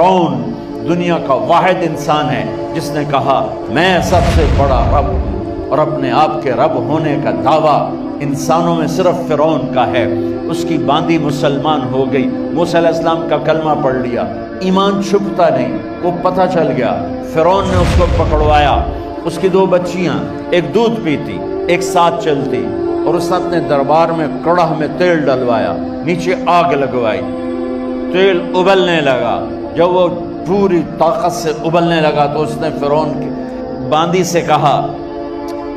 فرعون دنیا کا واحد انسان ہے جس نے کہا میں سب سے بڑا رب ہوں، اور اپنے آپ کے رب ہونے کا دعویٰ انسانوں میں صرف فرعون کا ہے۔ اس کی باندی مسلمان ہو گئی، موسیٰ علیہ السلام کا کلمہ پڑھ لیا، ایمان چھپتا نہیں، وہ پتہ چل گیا۔ فرعون نے اس کو پکڑوایا، اس کی 2 بچیاں، ایک دودھ پیتی ایک ساتھ چلتی، اور اس نے اپنے دربار میں کڑاہ میں تیل ڈلوایا، نیچے آگ لگوائی، تیل ابلنے لگا۔ جب وہ پوری طاقت سے ابلنے لگا تو اس نے فرعون کی باندی سے کہا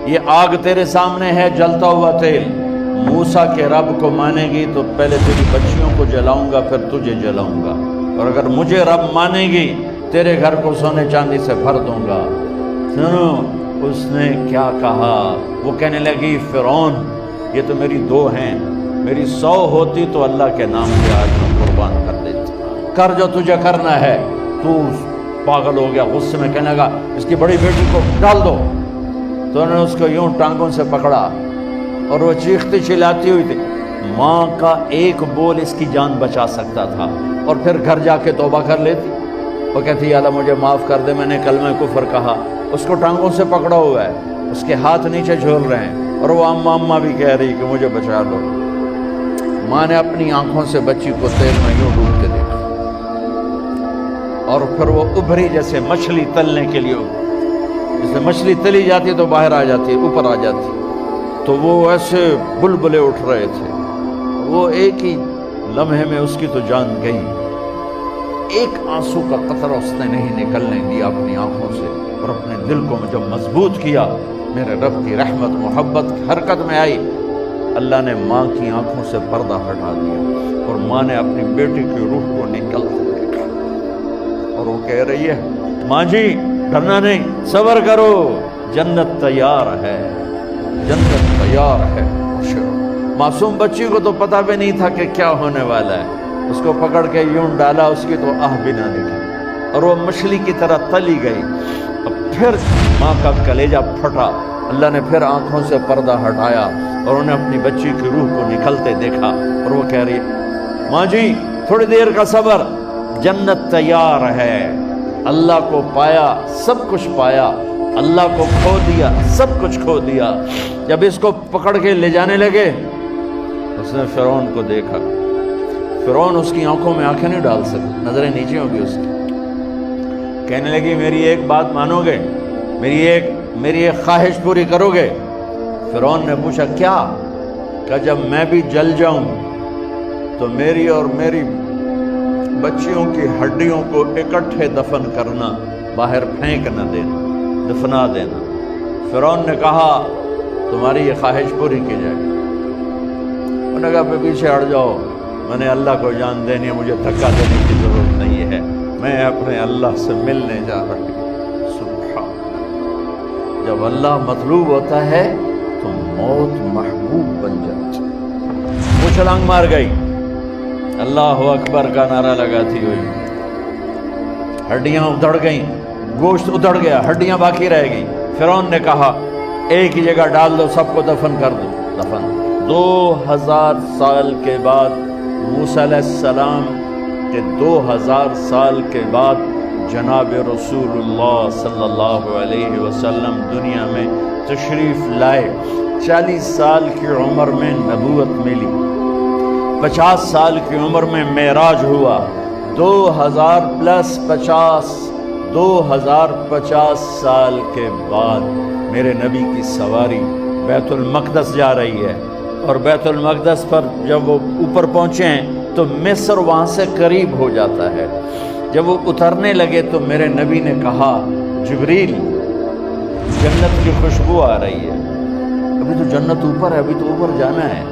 یہ آگ تیرے سامنے ہے، جلتا ہوا تیل، موسیٰ کے رب کو مانے گی تو پہلے تیری بچیوں کو جلاؤں گا پھر تجھے جلاؤں گا، اور اگر مجھے رب مانے گی تیرے گھر کو سونے چاندی سے بھر دوں گا۔ سنو اس نے کیا کہا، وہ کہنے لگی فرعون یہ تو میری 2 ہیں، میری 100 ہوتی تو اللہ کے نام پہ آج میں قربان کر دیتی، کر جو تجھے کرنا ہے۔ تو پاگل ہو گیا، غصے میں کہنے لگا اس کی بڑی بیٹی کو ڈال دو۔ تو انہوں نے اس کو یوں ٹانگوں سے پکڑا اور وہ چیختی چلاتی ہوئی تھی۔ ماں کا ایک بول اس کی جان بچا سکتا تھا، اور پھر گھر جا کے توبہ کر لیتی۔ وہ کہتی یا اللہ مجھے معاف کر دے، میں نے کلمہ کفر کہا۔ اس کو ٹانگوں سے پکڑا ہوا ہے، اس کے ہاتھ نیچے جھول رہے ہیں، اور وہ اماں اماں بھی کہہ رہی کہ مجھے بچا لو۔ ماں نے اپنی آنکھوں سے بچی کو تیل میں یوں ڈوب کے دیکھا، اور پھر وہ ابھری جیسے مچھلی تلنے کے لیے، جیسے مچھلی تلی جاتی تو باہر آ جاتی، اوپر آ جاتی، تو وہ ایسے بلبلے اٹھ رہے تھے۔ وہ ایک ہی لمحے میں اس کی تو جان گئی، ایک آنسو کا قطرہ اس نے نہیں نکلنے دیا اپنی آنکھوں سے، اور اپنے دل کو جب مضبوط کیا، میرے رب کی رحمت محبت حرکت میں آئی۔ اللہ نے ماں کی آنکھوں سے پردہ ہٹا دیا، اور ماں نے اپنی بیٹی کی روح کو نکلتے دیکھا، اور وہ کہہ رہی ہے ماں جی ڈرنا نہیں، صبر کرو، جنت تیار ہے، جنت تیار ہے۔ معصوم بچی کو تو پتہ بھی نہیں تھا کہ کیا ہونے والا ہے، اس کو پکڑ کے یوں ڈالا، اس کی تو آہ بھی نہ نکلی، اور وہ مچھلی کی طرح تلی گئی۔ اب پھر ماں کا کلیجہ پھٹا، اللہ نے پھر آنکھوں سے پردہ ہٹایا، اور انہیں اپنی بچی کی روح کو نکلتے دیکھا، اور وہ کہہ رہی ہے ماں جی تھوڑی دیر کا صبر، جنت تیار ہے۔ اللہ کو پایا سب کچھ پایا، اللہ کو کھو دیا سب کچھ کھو دیا۔ جب اس کو پکڑ کے لے جانے لگے، اس نے فرعون کو دیکھا۔ فرعون اس کی آنکھوں میں آنکھیں نہیں ڈال سکتا، نظریں نیچے ہوں گی اس کی۔ کہنے لگی میری ایک بات مانو گے، میری ایک خواہش پوری کرو گے؟ فرعون نے پوچھا کیا؟ کہ جب میں بھی جل جاؤں تو میری اور میری بچیوں کی ہڈیوں کو اکٹھے دفن کرنا، باہر پھینک نہ دینا، دفنا دینا۔ فرعون نے کہا تمہاری یہ خواہش پوری کی جائے۔ انہوں نے کہا پیچھے ہٹ جاؤ، میں نے اللہ کو جان دینی ہے، مجھے دھکا دینے کی ضرورت نہیں ہے، میں اپنے اللہ سے ملنے جا رہی ہوں۔ سبحان اللہ، جب اللہ مطلوب ہوتا ہے تو موت محبوب بن جاتی۔ وہ چھلانگ مار گئی، اللہ اکبر کا نعرہ لگاتی ہوئی، ہڈیاں ادھڑ گئیں، گوشت ادھڑ گیا، ہڈیاں باقی رہ گئی۔ فرعون نے کہا ایک ہی جگہ ڈال دو، سب کو دفن کر دو۔ دفن 2000 سال کے بعد، موسیٰ علیہ السلام کے 2000 سال کے بعد جناب رسول اللہ صلی اللہ علیہ وسلم دنیا میں تشریف لائے۔ 40 سال کی عمر میں نبوت ملی، 50 سال کی عمر میں معراج ہوا، 2050 سال کے بعد میرے نبی کی سواری بیت المقدس جا رہی ہے، اور بیت المقدس پر جب وہ اوپر پہنچے ہیں تو مصر وہاں سے قریب ہو جاتا ہے۔ جب وہ اترنے لگے تو میرے نبی نے کہا جبریل جنت کی خوشبو آ رہی ہے، ابھی تو جنت اوپر ہے، ابھی تو اوپر جانا ہے،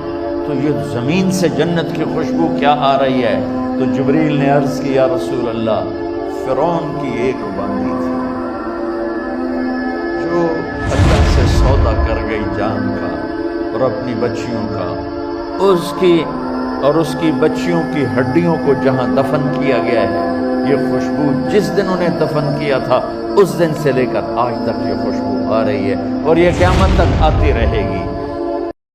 تو یہ زمین سے جنت کی خوشبو کیا آ رہی ہے؟ تو جبریل نے عرض کی یا رسول اللہ فرعون کی ایک باندی تھی جو اللہ سے سودا کر گئی جان کا اور اپنی بچیوں کا، اس کی بچیوں کی ہڈیوں کو جہاں دفن کیا گیا ہے، یہ خوشبو جس دن انہیں دفن کیا تھا اس دن سے لے کر آج تک یہ خوشبو آ رہی ہے، اور یہ قیامت تک آتی رہے گی۔